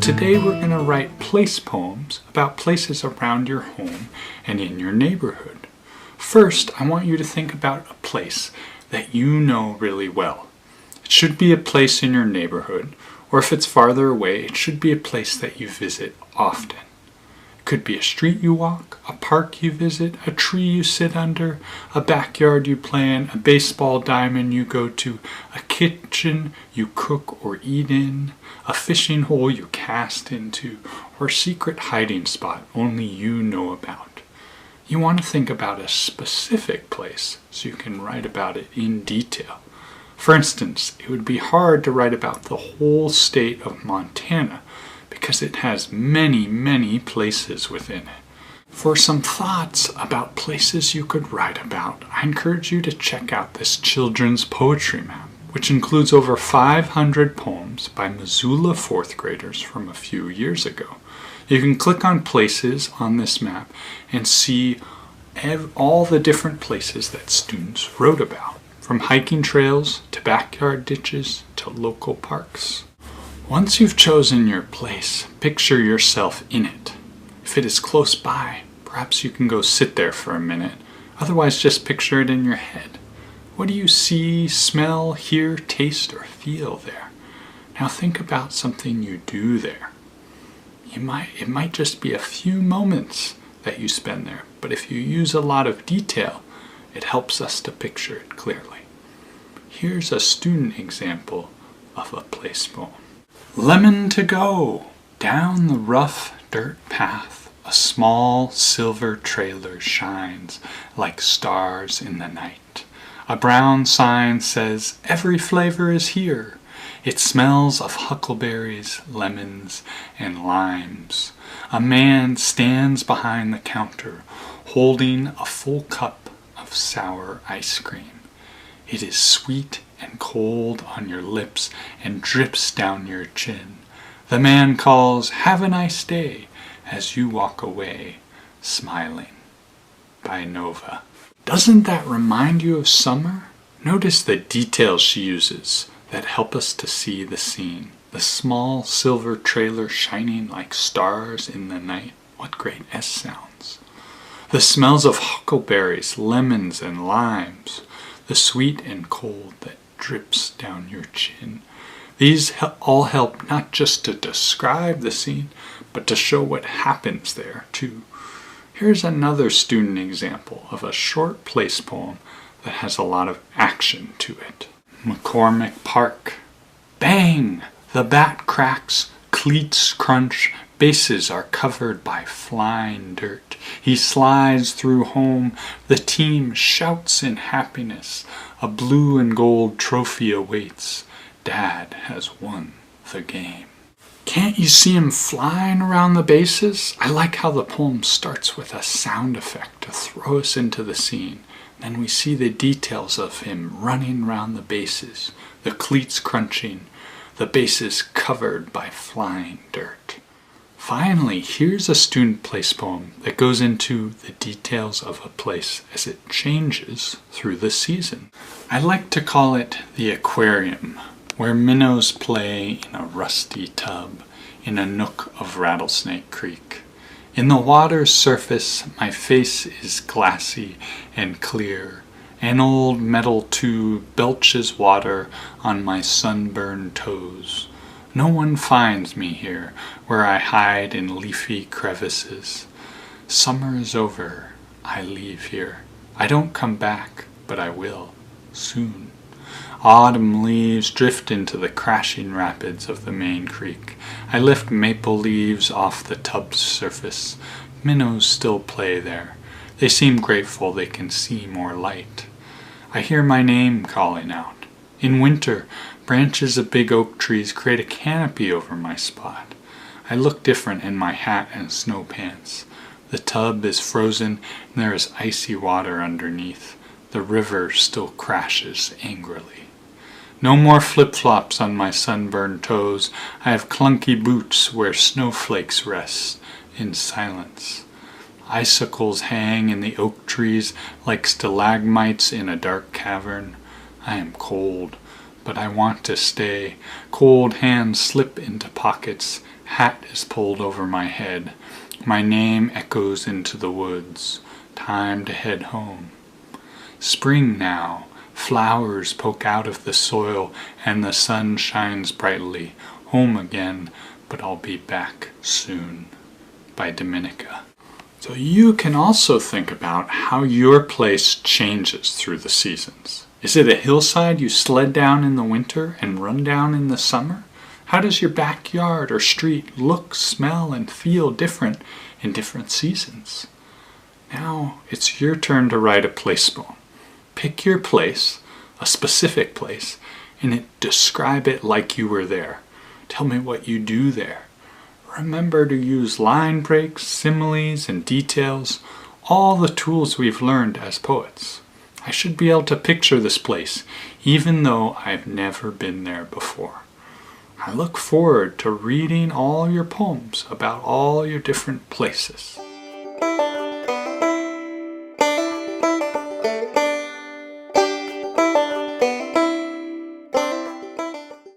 today we're going to write place poems about places around your home and in your neighborhood. First, I want you to think about a place that you know really well. It should be a place in your neighborhood, or if it's farther away, it should be a place that you visit often. It could be a street you walk, a park you visit, a tree you sit under, a backyard you play in, a baseball diamond you go to, a kitchen you cook or eat in, a fishing hole you cast into, or a secret hiding spot only you know about. You want to think about a specific place so you can write about it in detail. For instance, it would be hard to write about the whole state of Montana because it has many, many places within it. For some thoughts about places you could write about, I encourage you to check out this children's poetry map, which includes over 500 poems by Missoula fourth graders from a few years ago. You can click on places on this map and see all the different places that students wrote about, from hiking trails to backyard ditches to local parks. Once you've chosen your place, picture yourself in it. If it is close by, perhaps you can go sit there for a minute. Otherwise, just picture it in your head. What do you see, smell, hear, taste, or feel there? Now think about something you do there. It might just be a few moments that you spend there, but if you use a lot of detail, it helps us to picture it clearly. Here's a student example of a place poem. Lemon to go! Down the rough dirt path, a small silver trailer shines like stars in the night. A brown sign says, "Every flavor is here." It smells of huckleberries, lemons, and limes. A man stands behind the counter, holding a full cup of sour ice cream. It is sweet and cold on your lips and drips down your chin. The man calls, "Have a nice day," as you walk away, smiling. By Nova. Doesn't that remind you of summer? Notice the details she uses that help us to see the scene. The small silver trailer shining like stars in the night. What great S sounds. The smells of huckleberries, lemons, and limes. The sweet and cold that drips down your chin. These all help not just to describe the scene, but to show what happens there too. Here's another student example of a short place poem that has a lot of action to it. McCormick Park. Bang! The bat cracks, cleats crunch, bases are covered by flying dirt. He slides through home, the team shouts in happiness. A blue and gold trophy awaits. Dad has won the game. Can't you see him flying around the bases? I like how the poem starts with a sound effect to throw us into the scene. Then we see the details of him running around the bases, the cleats crunching, the bases covered by flying dirt. Finally, here's a student place poem that goes into the details of a place as it changes through the season. I like to call it the aquarium, where minnows play in a rusty tub in a nook of Rattlesnake Creek. In the water's surface, my face is glassy and clear. An old metal tube belches water on my sunburned toes. No one finds me here, where I hide in leafy crevices. Summer is over. I leave here. I don't come back, but I will, soon. Autumn leaves drift into the crashing rapids of the main creek. I lift maple leaves off the tub's surface. Minnows still play there. They seem grateful they can see more light. I hear my name calling out. In winter, branches of big oak trees create a canopy over my spot. I look different in my hat and snow pants. The tub is frozen and there is icy water underneath. The river still crashes angrily. No more flip-flops on my sunburned toes. I have clunky boots where snowflakes rest in silence. Icicles hang in the oak trees like stalagmites in a dark cavern. I am cold, but I want to stay. Cold hands slip into pockets, Hat is pulled over my head. My name echoes into the woods. Time to head home. Spring now. Flowers poke out of the soil and the sun shines brightly. Home again, but I'll be back soon. By Dominica. So you can also think about how your place changes through the seasons. Is it a hillside you sled down in the winter and run down in the summer? How does your backyard or street look, smell, and feel different in different seasons? Now it's your turn to write a place poem. Pick your place, a specific place, and describe it like you were there. Tell me what you do there. Remember to use line breaks, similes, and details, all the tools we've learned as poets. I should be able to picture this place, even though I've never been there before. I look forward to reading all your poems about all your different places.